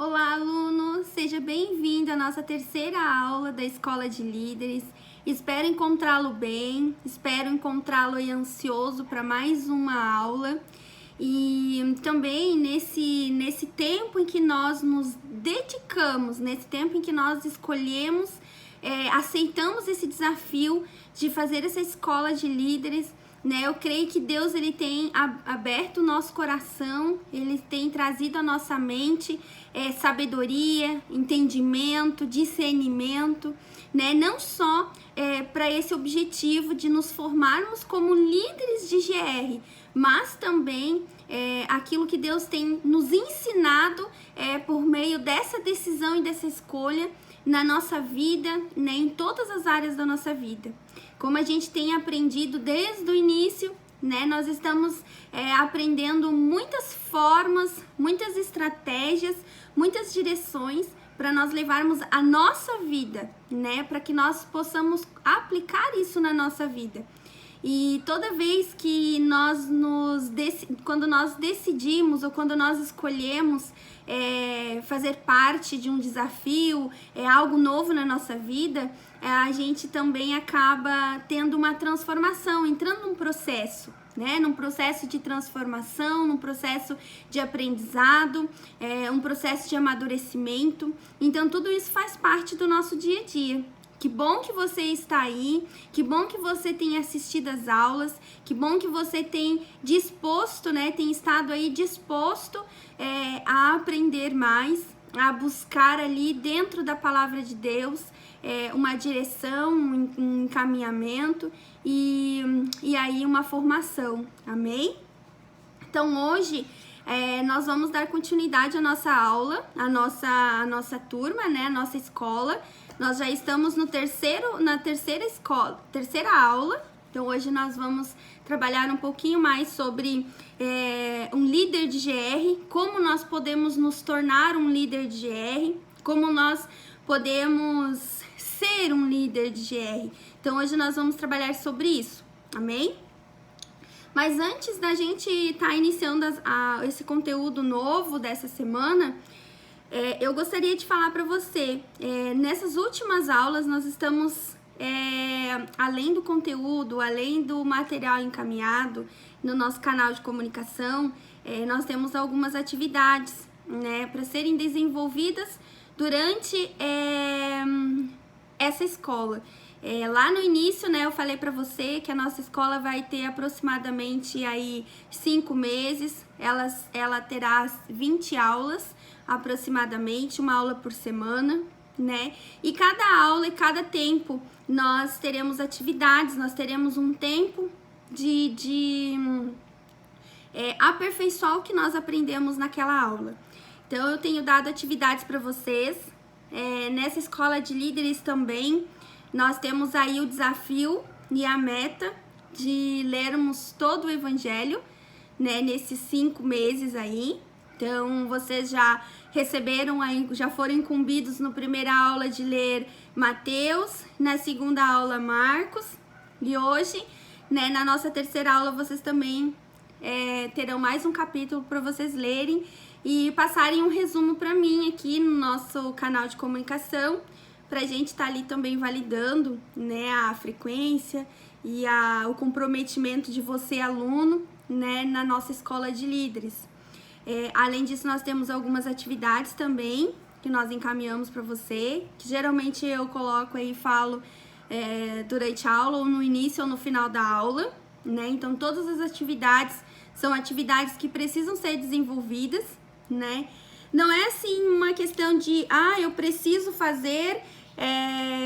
Olá, aluno! Seja bem-vindo à nossa terceira aula da Escola de Líderes. Espero encontrá-lo bem, espero encontrá-lo aí ansioso para mais uma aula. E também nesse tempo em que nós nos dedicamos, nesse tempo em que nós escolhemos, aceitamos esse desafio de fazer essa Escola de Líderes, né? Eu creio que Deus ele tem aberto o nosso coração, ele tem trazido à nossa mente sabedoria, entendimento, discernimento, né? Não só para esse objetivo de nos formarmos como líderes de GR, mas também aquilo que Deus tem nos ensinado por meio dessa decisão e dessa escolha na nossa vida, né? Em todas as áreas da nossa vida. Como a gente tem aprendido desde o início, né? Nós estamos aprendendo muitas formas, muitas estratégias, muitas direções para nós levarmos a nossa vida, né? Para que nós possamos aplicar isso na nossa vida. E toda vez que quando nós decidimos ou quando nós escolhemos fazer parte de um desafio, algo novo na nossa vida, a gente também acaba tendo uma transformação, entrando num processo, né? Num processo de transformação, num processo de aprendizado, um processo de amadurecimento. Então, tudo isso faz parte do nosso dia a dia. Que bom que você está aí, que bom que você tem assistido às aulas, que bom que você tem disposto, né, tem estado aí disposto a aprender mais, a buscar ali dentro da palavra de Deus uma direção, um encaminhamento e aí uma formação, amém? Então hoje nós vamos dar continuidade à nossa aula, à nossa turma, né, a nossa escola. Nós já estamos na terceira aula, então hoje nós vamos trabalhar um pouquinho mais sobre um líder de GR, como nós podemos nos tornar um líder de GR, como nós podemos ser um líder de GR. Então hoje nós vamos trabalhar sobre isso, amém? Mas antes da gente estar iniciando esse conteúdo novo dessa semana, eu gostaria de falar para você, nessas últimas aulas nós estamos, além do conteúdo, além do material encaminhado no nosso canal de comunicação, nós temos algumas atividades, né, para serem desenvolvidas durante essa escola. Lá no início, né, eu falei para você que a nossa escola vai ter aproximadamente aí 5 meses, ela terá 20 aulas aproximadamente, uma aula por semana, né? E cada aula e cada tempo nós teremos atividades, nós teremos um tempo de aperfeiçoar o que nós aprendemos naquela aula. Então eu tenho dado atividades para vocês, nessa escola de líderes também. Nós temos aí o desafio e a meta de lermos todo o Evangelho, né, nesses 5 meses aí. Então, vocês já receberam aí, já foram incumbidos na primeira aula de ler Mateus, na segunda aula Marcos, e hoje, né, na nossa terceira aula, vocês também terão mais um capítulo para vocês lerem e passarem um resumo para mim aqui no nosso canal de comunicação, para a gente estar ali também validando, né, a frequência e o comprometimento de você, aluno, né, na nossa escola de líderes. Além disso, nós temos algumas atividades também que nós encaminhamos para você, que geralmente eu coloco aí e falo durante a aula, ou no início ou no final da aula, né? Então, todas as atividades são atividades que precisam ser desenvolvidas, né? Não é assim uma questão de, eu preciso fazer,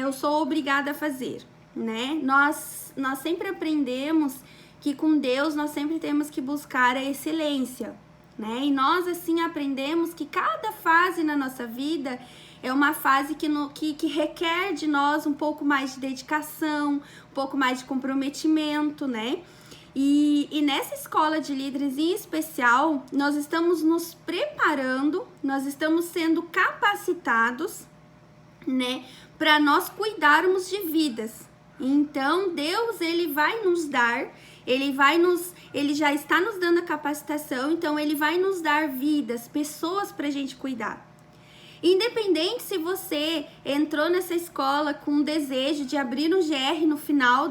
eu sou obrigada a fazer, né? Nós sempre aprendemos que com Deus nós sempre temos que buscar a excelência, né? E nós assim aprendemos que cada fase na nossa vida é uma fase que requer de nós um pouco mais de dedicação, um pouco mais de comprometimento, né? E nessa escola de líderes em especial, nós estamos nos preparando, nós estamos sendo capacitados, né, para nós cuidarmos de vidas. Então, Deus, ele vai nos dar, ele já está nos dando a capacitação, então ele vai nos dar vidas, pessoas para a gente cuidar. Independente se você entrou nessa escola com o desejo de abrir um GR no final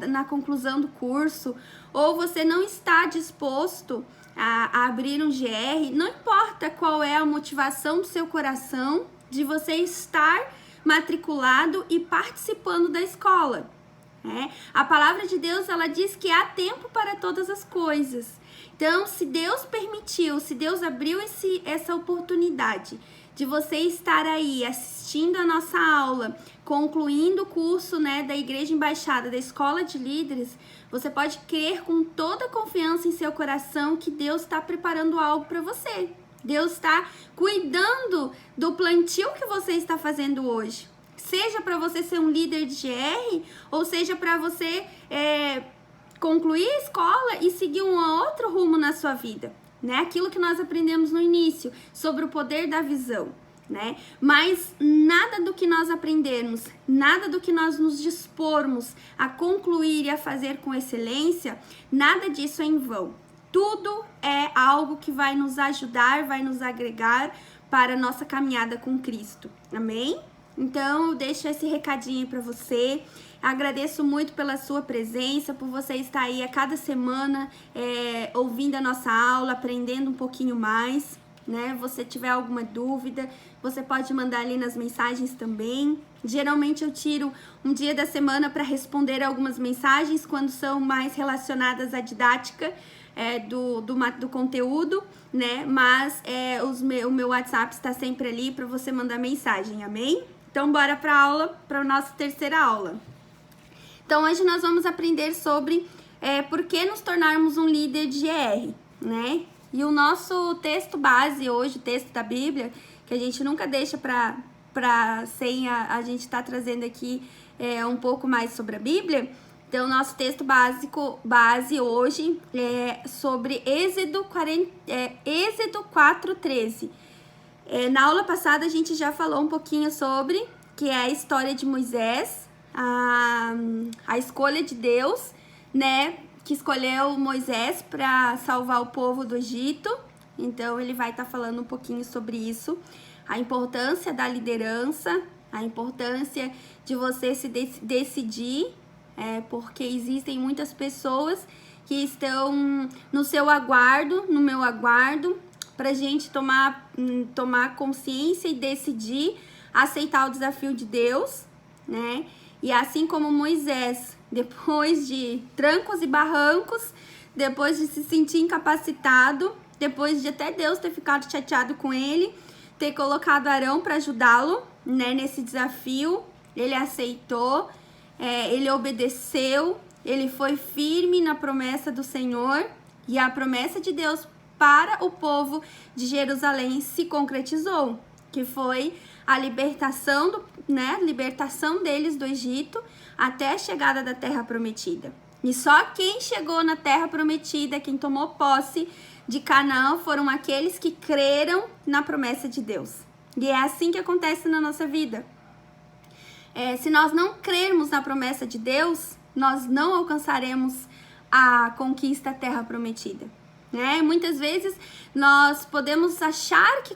na conclusão do curso, ou você não está disposto a abrir um GR, não importa qual é a motivação do seu coração de você estar matriculado e participando da escola. A palavra de Deus, ela diz que há tempo para todas as coisas. Então, se Deus permitiu, se Deus abriu essa oportunidade de você estar aí assistindo a nossa aula, concluindo o curso, da Igreja Embaixada, da Escola de Líderes, você pode crer com toda a confiança em seu coração que Deus está preparando algo para você. Deus está cuidando do plantio que você está fazendo hoje. Seja para você ser um líder de GR, ou seja para você concluir a escola e seguir um outro rumo na sua vida. Aquilo que nós aprendemos no início, sobre o poder da visão. Mas nada do que nós aprendermos, nada do que nós nos dispormos a concluir e a fazer com excelência, nada disso é em vão. Tudo é algo que vai nos ajudar, vai nos agregar para a nossa caminhada com Cristo. Amém? Então, eu deixo esse recadinho para você. Agradeço muito pela sua presença, por você estar aí a cada semana ouvindo a nossa aula, aprendendo um pouquinho mais. Você tiver alguma dúvida, você pode mandar ali nas mensagens também. Geralmente eu tiro um dia da semana para responder algumas mensagens quando são mais relacionadas à didática do conteúdo, Mas o meu WhatsApp está sempre ali para você mandar mensagem, amém? Então, bora para a aula, para a nossa terceira aula. Então, hoje nós vamos aprender sobre por que nos tornarmos um líder de GR, E o nosso texto base hoje, o texto da Bíblia, que a gente nunca deixa sem a gente estar trazendo aqui um pouco mais sobre a Bíblia. Então, o nosso texto base hoje é sobre Êxodo 4:13. Na aula passada a gente já falou um pouquinho sobre que é a história de Moisés, a escolha de Deus, que escolheu Moisés para salvar o povo do Egito. Então ele vai estar falando um pouquinho sobre isso, a importância da liderança, a importância de você se decidir, porque existem muitas pessoas que estão no seu aguardo, no meu aguardo, para a gente tomar consciência e decidir aceitar o desafio de Deus, E assim como Moisés, depois de trancos e barrancos, depois de se sentir incapacitado, depois de até Deus ter ficado chateado com ele, ter colocado Arão para ajudá-lo, nesse desafio, ele aceitou, ele obedeceu, ele foi firme na promessa do Senhor, e a promessa de Deus para o povo de Jerusalém se concretizou, que foi a libertação deles do Egito até a chegada da Terra Prometida. E só quem chegou na Terra Prometida, quem tomou posse de Canaã, foram aqueles que creram na promessa de Deus. E é assim que acontece na nossa vida. Se nós não crermos na promessa de Deus, nós não alcançaremos a conquista da Terra Prometida. Muitas vezes nós podemos achar que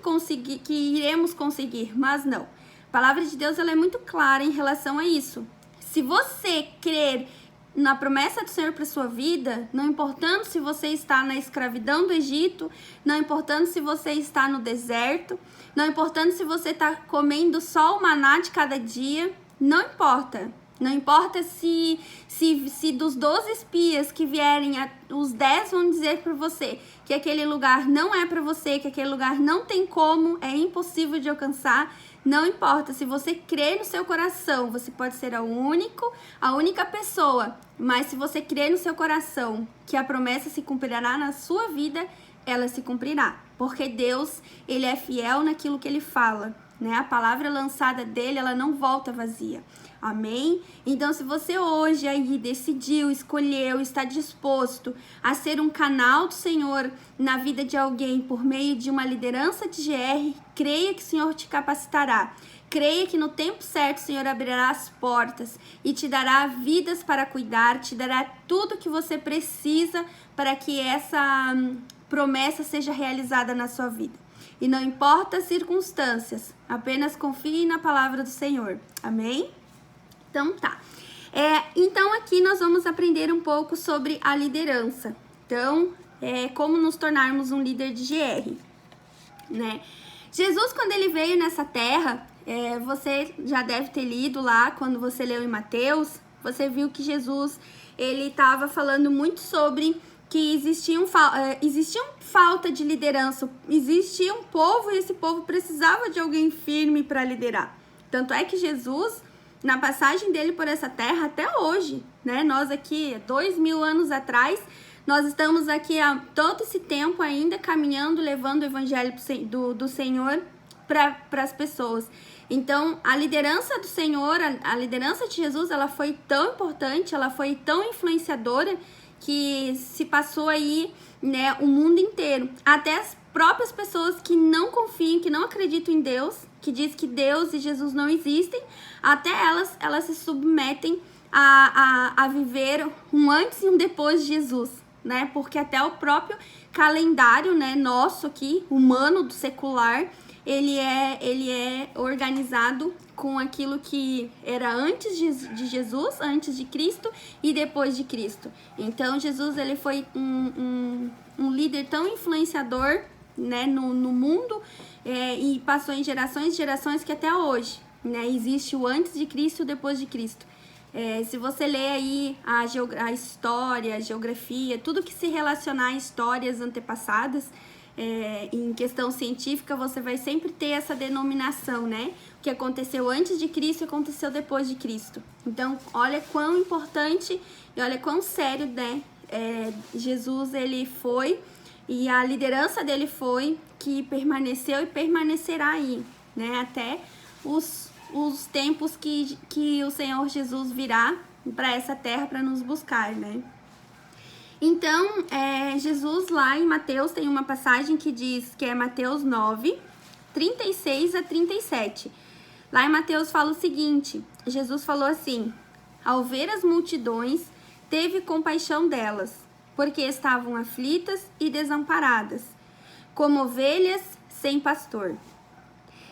iremos conseguir, mas não. A palavra de Deus ela é muito clara em relação a isso. Se você crer na promessa do Senhor para sua vida, não importando se você está na escravidão do Egito, não importando se você está no deserto, não importando se você está comendo só o maná de cada dia, não importa. Não importa se dos 12 espias que vierem, os 10 vão dizer para você que aquele lugar não é para você, que aquele lugar não tem como, é impossível de alcançar. Não importa, se você crer no seu coração, você pode ser a única pessoa, mas se você crer no seu coração que a promessa se cumprirá na sua vida, ela se cumprirá. Porque Deus, ele é fiel naquilo que ele fala, A palavra lançada dele, ela não volta vazia. Amém? Então, se você hoje aí decidiu, escolheu, está disposto a ser um canal do Senhor na vida de alguém por meio de uma liderança de GR, creia que o Senhor te capacitará. Creia que no tempo certo o Senhor abrirá as portas e te dará vidas para cuidar, te dará tudo que você precisa para que essa promessa seja realizada na sua vida. e não importa as circunstâncias, apenas confie na palavra do Senhor. Amém? Então tá. Então aqui nós vamos aprender um pouco sobre a liderança. Então, como nos tornarmos um líder de GR, né? Jesus, quando ele veio nessa terra, você já deve ter lido lá, quando você leu em Mateus, você viu que Jesus, ele estava falando muito sobre que existia falta de liderança, existia um povo e esse povo precisava de alguém firme para liderar. Tanto é que Jesus, na passagem dele por essa terra, até hoje, né? Nós aqui, 2000 anos atrás, nós estamos aqui há todo esse tempo ainda caminhando, levando o evangelho do Senhor para as pessoas. Então, a liderança do Senhor, a liderança de Jesus, ela foi tão importante, ela foi tão influenciadora que se passou aí, né, o mundo inteiro. Até as próprias pessoas que não confiam, que não acreditam em Deus, que diz que Deus e Jesus não existem, até elas se submetem a viver um antes e um depois de Jesus, né? Porque até o próprio calendário, né, nosso aqui, humano, do secular, ele é organizado com aquilo que era antes de Jesus, antes de Cristo e depois de Cristo. Então, Jesus, ele foi um líder tão influenciador, né, no mundo, e passou em gerações que até hoje, né, existe o antes de Cristo e o depois de Cristo. Se você ler aí a história, a geografia, tudo que se relacionar a histórias antepassadas, em questão científica, você vai sempre ter essa denominação, né? O que aconteceu antes de Cristo e aconteceu depois de Cristo. Então, olha quão importante e olha quão sério, né? Jesus, ele foi, e a liderança dele foi, que permaneceu e permanecerá aí, né? Até os tempos que o Senhor Jesus virá para essa terra para nos buscar, né? Então, Jesus lá em Mateus tem uma passagem que diz, que é Mateus 9, 36 a 37. Lá em Mateus fala o seguinte, Jesus falou assim: ao ver as multidões, teve compaixão delas, porque estavam aflitas e desamparadas, como ovelhas sem pastor.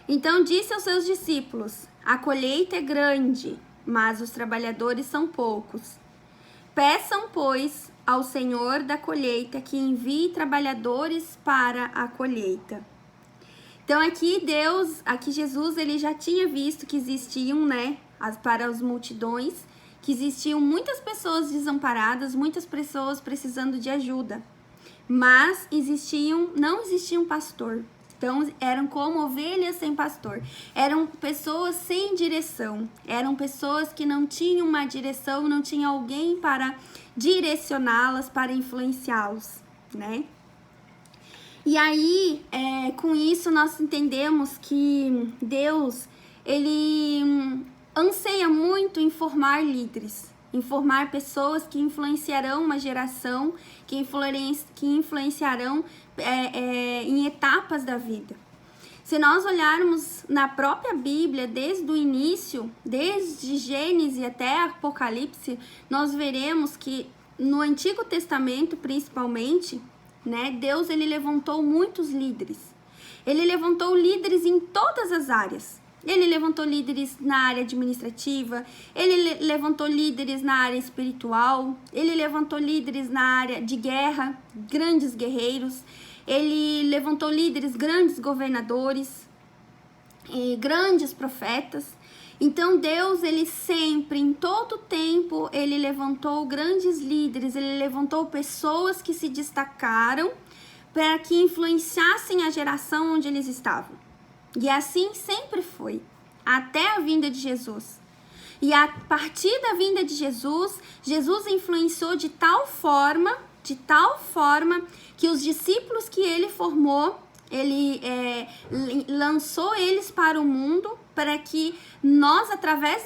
Então disse aos seus discípulos: a colheita é grande, mas os trabalhadores são poucos. Peçam, pois, ao Senhor da colheita que envie trabalhadores para a colheita. Então aqui Jesus, ele já tinha visto que existiam, né, para as multidões, que existiam muitas pessoas desamparadas, muitas pessoas precisando de ajuda, mas não existia um pastor. Então, eram como ovelhas sem pastor. Eram pessoas sem direção. Eram pessoas que não tinham uma direção, não tinha alguém para direcioná-las, para influenciá-los, né? E aí, com isso, nós entendemos que Deus, ele anseia muito em formar líderes, em formar pessoas que influenciarão uma geração, que influenciarão em etapas da vida. Se nós olharmos na própria Bíblia, desde o início, desde Gênesis até Apocalipse, nós veremos que no Antigo Testamento, principalmente, né, Deus, ele levantou muitos líderes. Ele levantou líderes em todas as áreas. Ele levantou líderes na área administrativa, ele levantou líderes na área espiritual, ele levantou líderes na área de guerra, grandes guerreiros, ele levantou líderes, grandes governadores, e grandes profetas. Então Deus, ele sempre, em todo tempo, ele levantou grandes líderes, ele levantou pessoas que se destacaram para que influenciassem a geração onde eles estavam. E assim sempre foi, até a vinda de Jesus. E a partir da vinda de Jesus, Jesus influenciou de tal forma que os discípulos que ele formou, ele lançou eles para o mundo, para que nós, através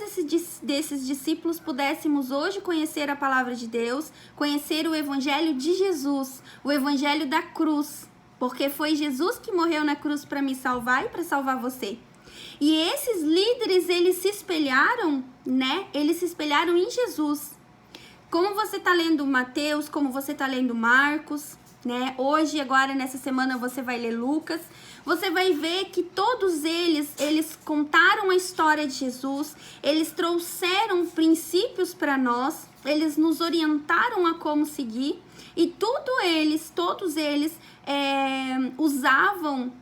desses discípulos, pudéssemos hoje conhecer a palavra de Deus, conhecer o evangelho de Jesus, o evangelho da cruz. Porque foi Jesus que morreu na cruz para me salvar e para salvar você. E esses líderes, eles se espelharam, né? Eles se espelharam em Jesus. Como você está lendo Mateus, como você está lendo Marcos, né? Hoje, agora, nessa semana, você vai ler Lucas. Você vai ver que todos eles contaram a história de Jesus, eles trouxeram princípios para nós, eles nos orientaram a como seguir, e todos eles usavam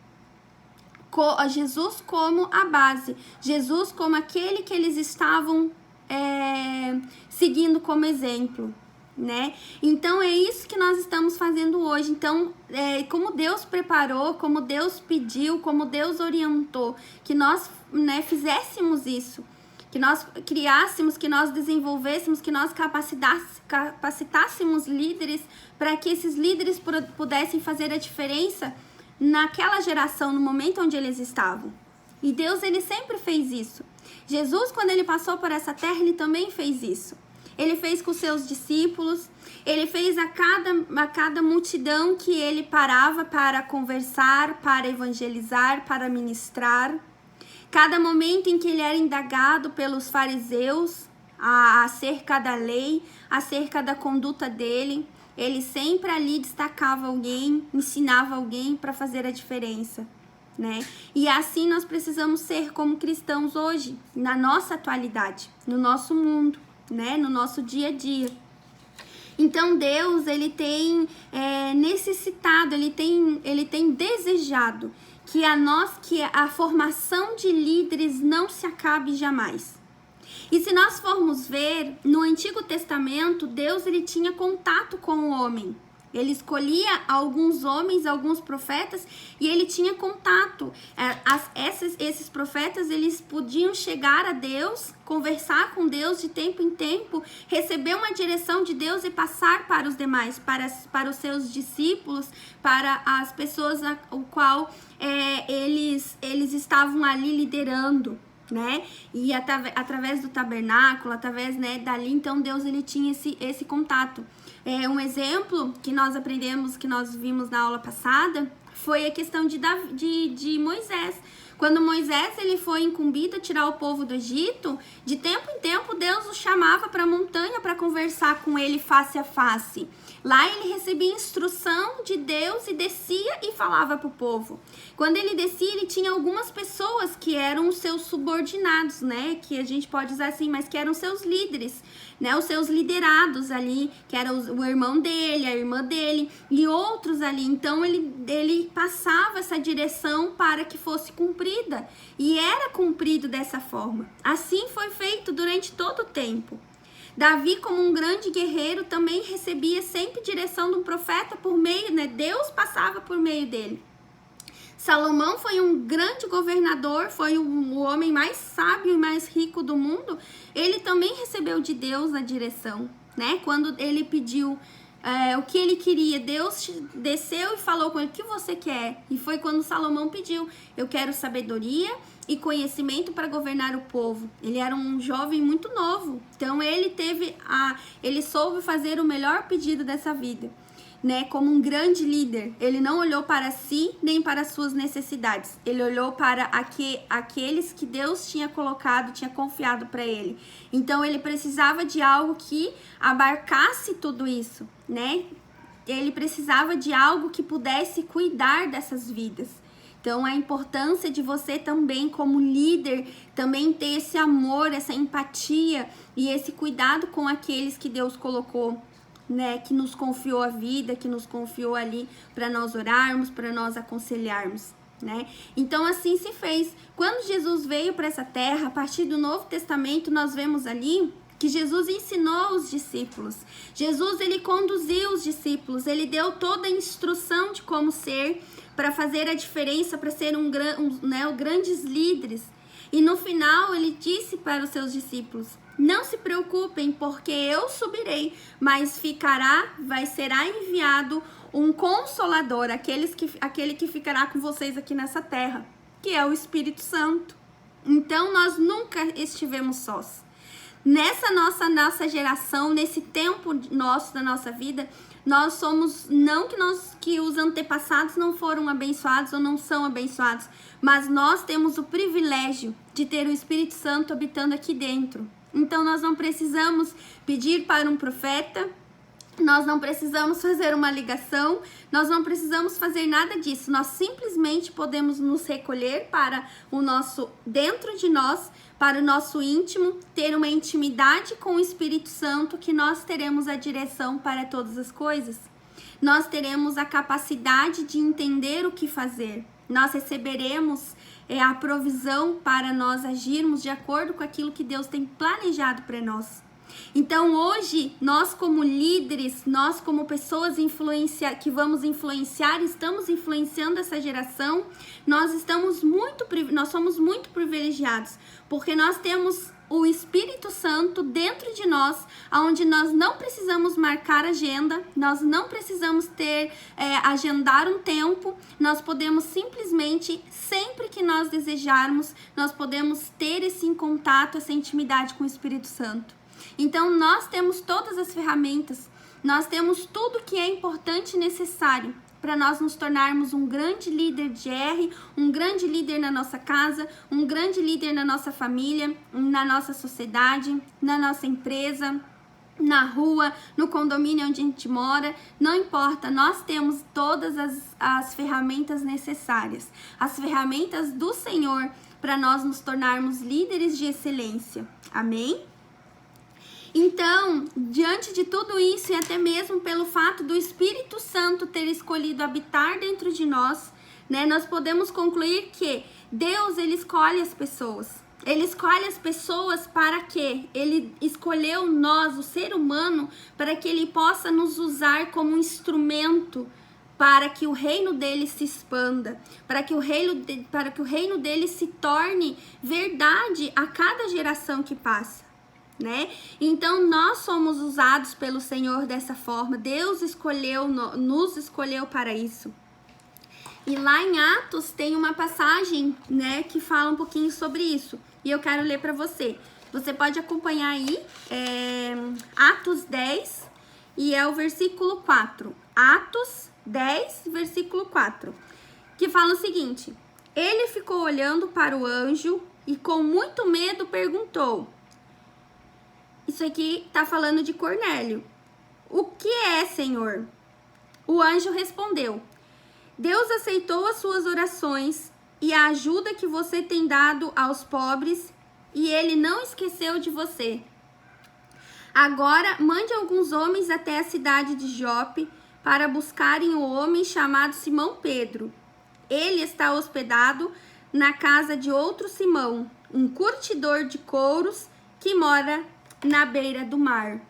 Jesus como a base, Jesus como aquele que eles estavam seguindo como exemplo, né? Então é isso que nós estamos fazendo hoje. Então, como Deus preparou, como Deus pediu, como Deus orientou, que nós, né, fizéssemos isso, que nós criássemos, que nós desenvolvêssemos, que nós capacitássemos líderes para que esses líderes pudessem fazer a diferença naquela geração, no momento onde eles estavam. E Deus, ele sempre fez isso. Jesus, quando ele passou por essa terra, ele também fez isso. Ele fez com seus discípulos, ele fez a cada multidão que ele parava para conversar, para evangelizar, para ministrar. Cada momento em que ele era indagado pelos fariseus acerca da lei, acerca da conduta dele, ele sempre ali destacava alguém, ensinava alguém para fazer a diferença, né? E assim nós precisamos ser como cristãos hoje, na nossa atualidade, no nosso mundo, né? No nosso dia a dia. Então Deus, ele tem necessitado, ele tem desejado que a formação de líderes não se acabe jamais. E se nós formos ver, no Antigo Testamento, Deus, ele tinha contato com o homem. Ele escolhia alguns homens, alguns profetas, e ele tinha contato. Esses profetas, eles podiam chegar a Deus, conversar com Deus de tempo em tempo, receber uma direção de Deus e passar para os demais, para os seus discípulos, para as pessoas o qual eles estavam ali liderando, né? E através do tabernáculo, através, né, dali, então Deus, ele tinha esse contato. Um exemplo que nós aprendemos, que nós vimos na aula passada, foi a questão de Moisés. Quando Moisés, ele foi incumbido a tirar o povo do Egito, de tempo em tempo Deus o chamava para a montanha para conversar com ele face a face. Lá ele recebia instrução de Deus e descia e falava para o povo. Quando ele descia, ele tinha algumas pessoas que eram os seus subordinados, né? Que a gente pode usar assim, mas que eram seus líderes, né? Os seus liderados ali, que era o irmão dele, a irmã dele e outros ali. Então ele passava essa direção para que fosse cumprida. E era cumprido dessa forma. Assim foi feito durante todo o tempo. Davi, como um grande guerreiro, também recebia sempre direção de um profeta por meio, né? Deus passava por meio dele. Salomão foi um grande governador, foi o homem mais sábio e mais rico do mundo. Ele também recebeu de Deus a direção, né? Quando ele pediu o que ele queria, Deus desceu e falou com ele: o que você quer? E foi quando Salomão pediu: eu quero sabedoria e conhecimento para governar o povo. Ele era um jovem muito novo, então ele soube fazer o melhor pedido dessa vida, né? Como um grande líder, ele não olhou para si nem para as suas necessidades, ele olhou para aqueles que Deus tinha colocado, tinha confiado para ele. Então ele precisava de algo que abarcasse tudo isso, né? Ele precisava de algo que pudesse cuidar dessas vidas. Então, a importância de você também, como líder, também ter esse amor, essa empatia e esse cuidado com aqueles que Deus colocou, né? Que nos confiou a vida, que nos confiou ali para nós orarmos, para nós aconselharmos, né? Então, assim se fez. Quando Jesus veio para essa terra, a partir do Novo Testamento, nós vemos ali que Jesus ensinou os discípulos. Jesus, ele conduziu os discípulos, ele deu toda a instrução de como ser, para fazer a diferença, para ser grandes líderes. E no final ele disse para os seus discípulos: não se preocupem, porque eu subirei, mas será enviado um consolador, aquele que ficará com vocês aqui nessa terra, que é o Espírito Santo. Então nós nunca estivemos sós. Nessa nossa geração, nesse tempo nosso da nossa vida, nós somos, não que os antepassados não foram abençoados ou não são abençoados, mas nós temos o privilégio de ter o Espírito Santo habitando aqui dentro. Então nós não precisamos pedir para um profeta, Nós não precisamos fazer uma ligação, nós não precisamos fazer nada disso. Nós simplesmente podemos nos recolher para o nosso, dentro de nós, para o nosso íntimo, ter uma intimidade com o Espírito Santo, que nós teremos a direção para todas as coisas. Nós teremos a capacidade de entender o que fazer. Nós receberemos a provisão para nós agirmos de acordo com aquilo que Deus tem planejado para nós. Então hoje, nós como líderes, nós como pessoas que vamos influenciar, estamos influenciando essa geração, nós somos muito privilegiados, porque nós temos o Espírito Santo dentro de nós, onde nós não precisamos marcar agenda, nós não precisamos agendar um tempo, nós podemos simplesmente, sempre que nós desejarmos, nós podemos ter esse contato, essa intimidade com o Espírito Santo. Então, nós temos todas as ferramentas, nós temos tudo que é importante e necessário para nós nos tornarmos um grande líder de R, um grande líder na nossa casa, um grande líder na nossa família, na nossa sociedade, na nossa empresa, na rua, no condomínio onde a gente mora, não importa, nós temos todas as ferramentas necessárias, as ferramentas do Senhor para nós nos tornarmos líderes de excelência. Amém? Então, diante de tudo isso e até mesmo pelo fato do Espírito Santo ter escolhido habitar dentro de nós, né, nós podemos concluir que Deus, ele escolhe as pessoas. Ele escolhe as pessoas para quê? Ele escolheu nós, o ser humano, para que ele possa nos usar como um instrumento para que o reino dele se expanda, para que o reino dele se torne verdade a cada geração que passa. Né? Então nós somos usados pelo Senhor dessa forma. Deus nos escolheu para isso. E lá em Atos tem uma passagem, né, que fala um pouquinho sobre isso. E eu quero ler para você. Você pode acompanhar aí, Atos 10, e é o versículo 4. Atos 10, versículo 4. Que fala o seguinte: ele ficou olhando para o anjo e com muito medo perguntou. Isso aqui tá falando de Cornélio. O que é, Senhor? O anjo respondeu: Deus aceitou as suas orações e a ajuda que você tem dado aos pobres, e ele não esqueceu de você. Agora mande alguns homens até a cidade de Jope para buscarem o homem chamado Simão Pedro. Ele está hospedado na casa de outro Simão, um curtidor de couros que mora na beira do mar.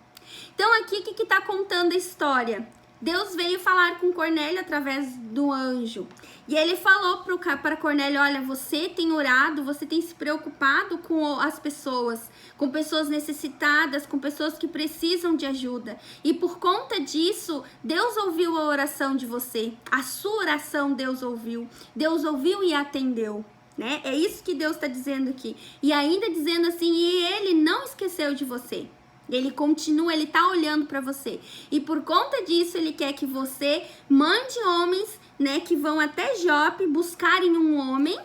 Então aqui o que está contando a história? Deus veio falar com Cornélio através do anjo. E ele falou para Cornélio: olha, você tem orado, você tem se preocupado com as pessoas, com pessoas necessitadas, com pessoas que precisam de ajuda. E por conta disso, Deus ouviu a oração de você. A sua oração Deus ouviu. Deus ouviu e atendeu. Né? É isso que Deus está dizendo aqui. E ainda dizendo assim: e ele não esqueceu de você. Ele continua, ele está olhando para você. E por conta disso, ele quer que você mande homens, né, que vão até Jope buscarem um homem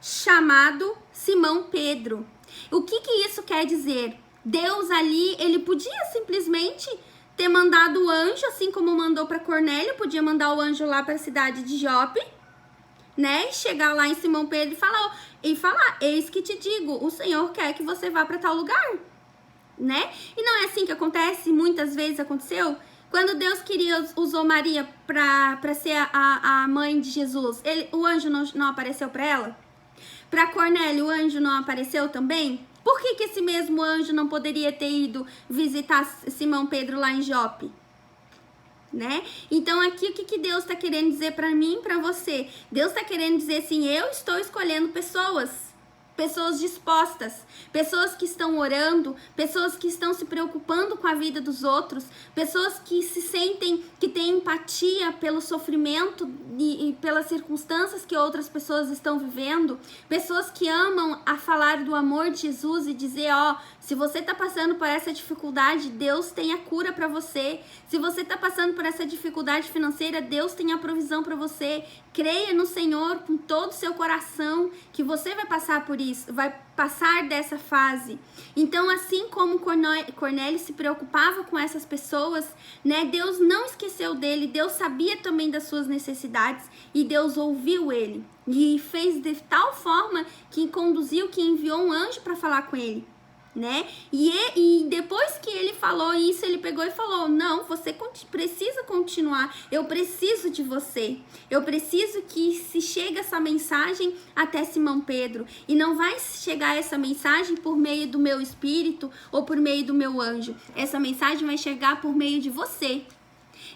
chamado Simão Pedro. O que isso quer dizer? Deus ali, ele podia simplesmente ter mandado o anjo, assim como mandou para Cornélio, podia mandar o anjo lá para a cidade de Jope, né? Chegar lá em Simão Pedro e falar: eis que te digo, o Senhor quer que você vá para tal lugar, né? E não é assim que acontece, muitas vezes aconteceu. Quando Deus usou Maria para ser a mãe de Jesus, o anjo não apareceu para ela? Para Cornélio, o anjo não apareceu também? Por que esse mesmo anjo não poderia ter ido visitar Simão Pedro lá em Jope? Né? Então aqui o que Deus está querendo dizer para mim e para você? Deus está querendo dizer assim: eu estou escolhendo pessoas dispostas, pessoas que estão orando, pessoas que estão se preocupando com a vida dos outros, pessoas que se sentem, que têm empatia pelo sofrimento e pelas circunstâncias que outras pessoas estão vivendo, pessoas que amam a falar do amor de Jesus e dizer: ó, se você está passando por essa dificuldade, Deus tem a cura para você. Se você está passando por essa dificuldade financeira, Deus tem a provisão para você. Creia no Senhor com todo o seu coração que você vai passar por vai passar dessa fase. Então, assim como Cornélio se preocupava com essas pessoas, né, Deus não esqueceu dele, Deus sabia também das suas necessidades e Deus ouviu ele e fez de tal forma que enviou um anjo para falar com ele, né? E depois que ele falou isso, ele pegou e falou: não, você precisa continuar, eu preciso de você, eu preciso que se chegue essa mensagem até Simão Pedro, e não vai chegar essa mensagem por meio do meu espírito ou por meio do meu anjo, essa mensagem vai chegar por meio de você.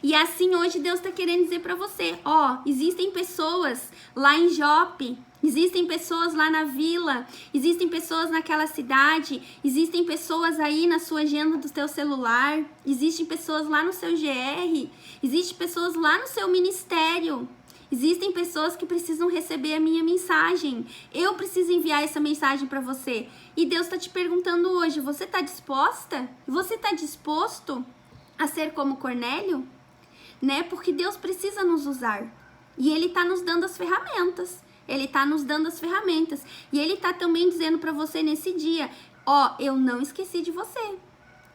E assim hoje Deus está querendo dizer para você, existem pessoas lá em Jope, existem pessoas lá na vila, existem pessoas naquela cidade, existem pessoas aí na sua agenda do teu celular, existem pessoas lá no seu GR, existem pessoas lá no seu ministério, existem pessoas que precisam receber a minha mensagem. Eu preciso enviar essa mensagem para você. E Deus está te perguntando hoje, você está disposta? Você está disposto a ser como Cornélio? Né? Porque Deus precisa nos usar. E Ele está nos dando as ferramentas. Ele está nos dando as ferramentas. E Ele está também dizendo para você nesse dia, eu não esqueci de você.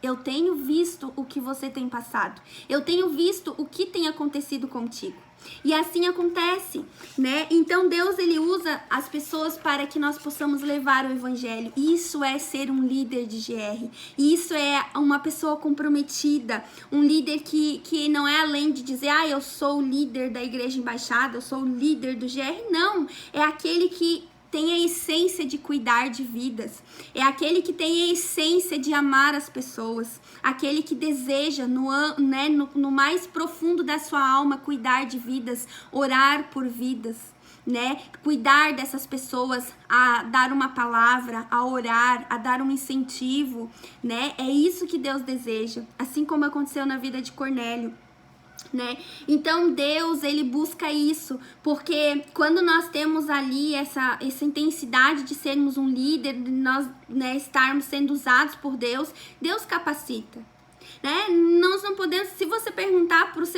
Eu tenho visto o que você tem passado. Eu tenho visto o que tem acontecido contigo. E assim acontece, né? Então Deus, ele usa as pessoas para que nós possamos levar o evangelho. Isso é ser um líder de GR. Isso é uma pessoa comprometida, um líder que não é além de dizer, eu sou o líder da Igreja Embaixada, eu sou o líder do GR. Não, é aquele que tem a essência de cuidar de vidas, é aquele que tem a essência de amar as pessoas, aquele que deseja no mais profundo da sua alma cuidar de vidas, orar por vidas, né? Cuidar dessas pessoas, a dar uma palavra, a orar, a dar um incentivo, né? É isso que Deus deseja, assim como aconteceu na vida de Cornélio. Né? Então Deus, ele busca isso, porque quando nós temos ali essa intensidade de sermos um líder, de nós, né, estarmos sendo usados por Deus, Deus capacita, né? Nós não podemos, se você perguntar para os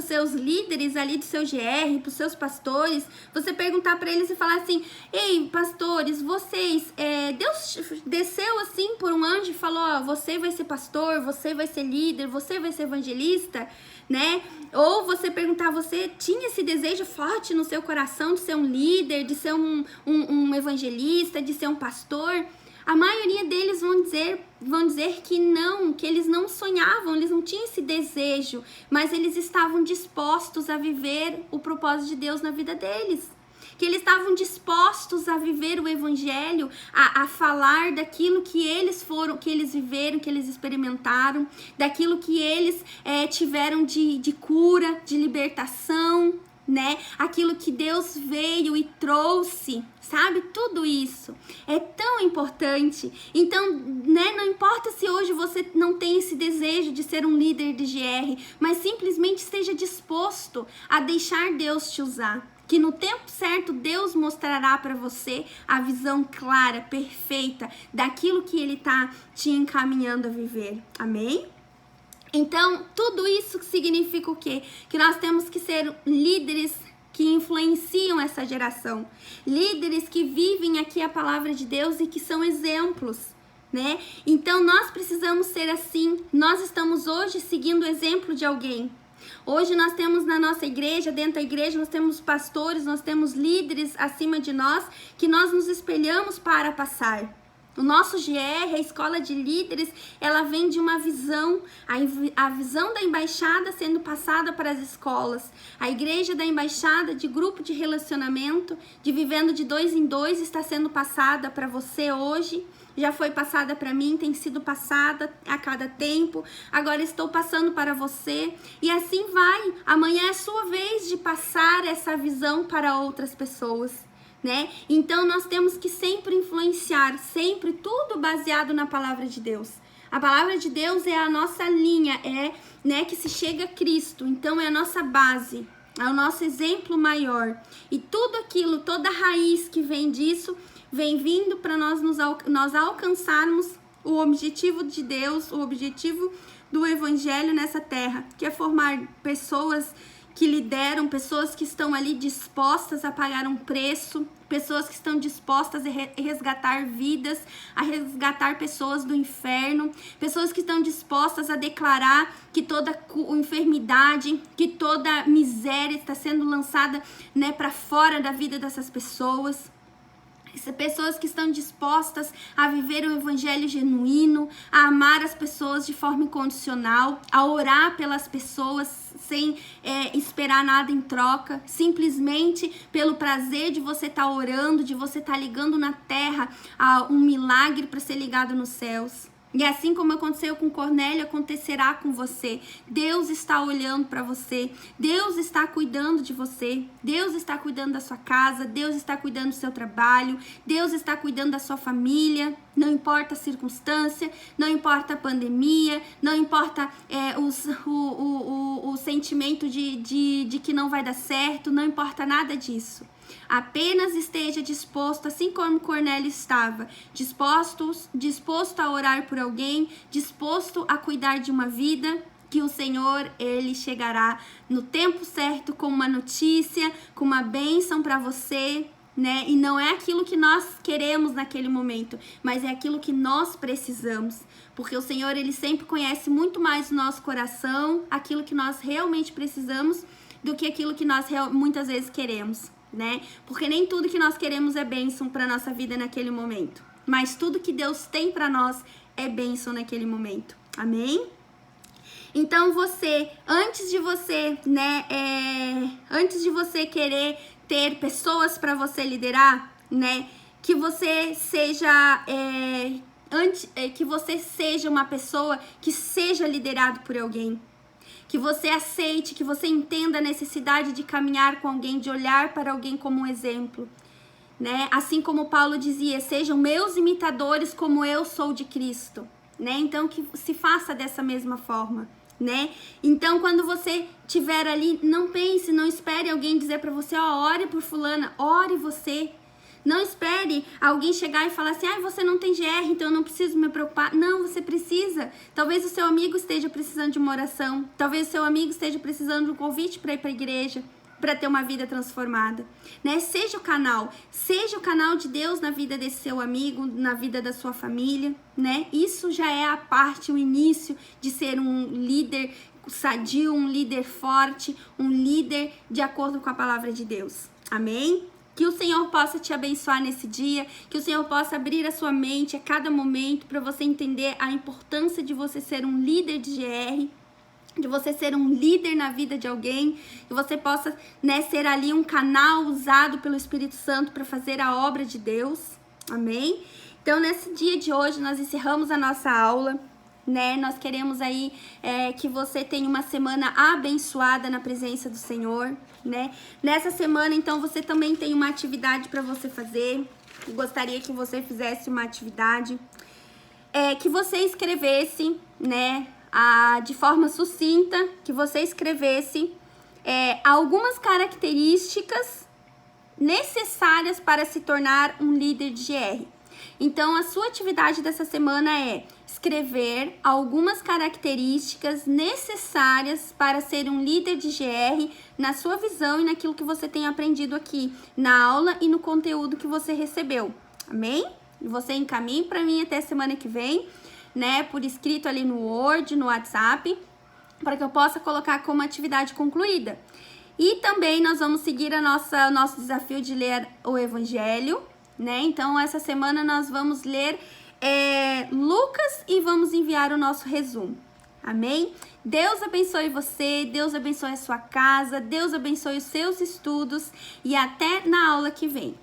seus líderes ali do seu GR, para os seus pastores, você perguntar para eles e falar assim, ei, pastores, vocês, Deus desceu assim por um anjo e falou, você vai ser pastor, você vai ser líder, você vai ser evangelista, né? Ou você perguntar, você tinha esse desejo forte no seu coração de ser um líder, de ser um evangelista, de ser um pastor? A maioria deles vão dizer que não, que eles não sonhavam, eles não tinham esse desejo, mas eles estavam dispostos a viver o propósito de Deus na vida deles. Que eles estavam dispostos a viver o evangelho, a falar daquilo que eles que eles viveram, que eles experimentaram, daquilo que eles tiveram de cura, de libertação, né? Aquilo que Deus veio e trouxe, sabe? Tudo isso é tão importante. Então, né? Não importa se hoje você não tem esse desejo de ser um líder de GR, mas simplesmente esteja disposto a deixar Deus te usar. Que no tempo certo Deus mostrará para você a visão clara, perfeita daquilo que Ele está te encaminhando a viver. Amém? Então, tudo isso significa o quê? Que nós temos que ser líderes que influenciam essa geração. Líderes que vivem aqui a palavra de Deus e que são exemplos, né? Então, nós precisamos ser assim. Nós estamos hoje seguindo o exemplo de alguém. Hoje nós temos na nossa igreja, dentro da igreja, nós temos pastores, nós temos líderes acima de nós, que nós nos espelhamos para passar. O nosso GR, a escola de líderes, ela vem de uma visão, a visão da embaixada sendo passada para as escolas. A igreja da embaixada, de grupo de relacionamento, de vivendo de 2 em 2, está sendo passada para você hoje. Já foi passada para mim, tem sido passada a cada tempo. Agora estou passando para você. E assim vai. Amanhã é a sua vez de passar essa visão para outras pessoas, né? Então nós temos que sempre influenciar, sempre tudo baseado na palavra de Deus. A palavra de Deus é a nossa linha, né, que se chega a Cristo. Então é a nossa base, é o nosso exemplo maior. E tudo aquilo, toda a raiz que vem disso, vem vindo para nós alcançarmos o objetivo de Deus, o objetivo do evangelho nessa terra, que é formar pessoas que lideram, pessoas que estão ali dispostas a pagar um preço, pessoas que estão dispostas a resgatar vidas, a resgatar pessoas do inferno, pessoas que estão dispostas a declarar que toda enfermidade, que toda miséria está sendo lançada, né, para fora da vida dessas pessoas. Pessoas que estão dispostas a viver um evangelho genuíno, a amar as pessoas de forma incondicional, a orar pelas pessoas sem esperar nada em troca, simplesmente pelo prazer de você estar orando, de você estar ligando na terra a um milagre para ser ligado nos céus. E assim como aconteceu com Cornélio, acontecerá com você. Deus está olhando para você. Deus está cuidando de você. Deus está cuidando da sua casa. Deus está cuidando do seu trabalho. Deus está cuidando da sua família. Não importa a circunstância, não importa a pandemia, não importa o sentimento de que não vai dar certo, não importa nada disso. Apenas esteja disposto, assim como Cornélio estava, disposto a orar por alguém, disposto a cuidar de uma vida, que o Senhor, Ele chegará no tempo certo com uma notícia, com uma bênção para você, né? E não é aquilo que nós queremos naquele momento, mas é aquilo que nós precisamos, porque o Senhor, Ele sempre conhece muito mais o nosso coração, aquilo que nós realmente precisamos, do que aquilo que nós muitas vezes queremos, né? Porque nem tudo que nós queremos é bênção para nossa vida naquele momento, mas tudo que Deus tem para nós é bênção naquele momento. Amém? Então antes de você querer ter pessoas para você liderar, né, que você seja que você seja uma pessoa que seja liderado por alguém. Que você aceite, que você entenda a necessidade de caminhar com alguém, de olhar para alguém como um exemplo, né? Assim como Paulo dizia, sejam meus imitadores como eu sou de Cristo, né? Então que se faça dessa mesma forma, né? Então quando você estiver ali, não pense, não espere alguém dizer para você, ore por fulana, ore você. Não espere alguém chegar e falar assim, você não tem GR, então eu não preciso me preocupar. Não, você precisa. Talvez o seu amigo esteja precisando de uma oração. Talvez o seu amigo esteja precisando de um convite para ir para a igreja, para ter uma vida transformada, né? Seja o canal de Deus na vida desse seu amigo, na vida da sua família, né? Isso já é o início de ser um líder sadio, um líder forte, um líder de acordo com a palavra de Deus. Amém? Que o Senhor possa te abençoar nesse dia, que o Senhor possa abrir a sua mente a cada momento para você entender a importância de você ser um líder de GR, de você ser um líder na vida de alguém, que você possa, né, ser ali um canal usado pelo Espírito Santo para fazer a obra de Deus. Amém? Então, nesse dia de hoje, nós encerramos a nossa aula, né? Nós queremos aí que você tenha uma semana abençoada na presença do Senhor, né? Nessa semana, então, você também tem uma atividade para você fazer. Eu gostaria que você fizesse uma atividade, que você escrevesse, né, de forma sucinta, que você escrevesse algumas características necessárias para se tornar um líder de GR. Então, a sua atividade dessa semana é escrever algumas características necessárias para ser um líder de GR na sua visão e naquilo que você tem aprendido aqui na aula e no conteúdo que você recebeu. Amém? E você encaminhe para mim até semana que vem, né, por escrito ali no Word, no WhatsApp, para que eu possa colocar como atividade concluída. E também nós vamos seguir nosso desafio de ler o Evangelho, né? Então, essa semana nós vamos ler Lucas e vamos enviar o nosso resumo. Amém? Deus abençoe você, Deus abençoe a sua casa, Deus abençoe os seus estudos e até na aula que vem.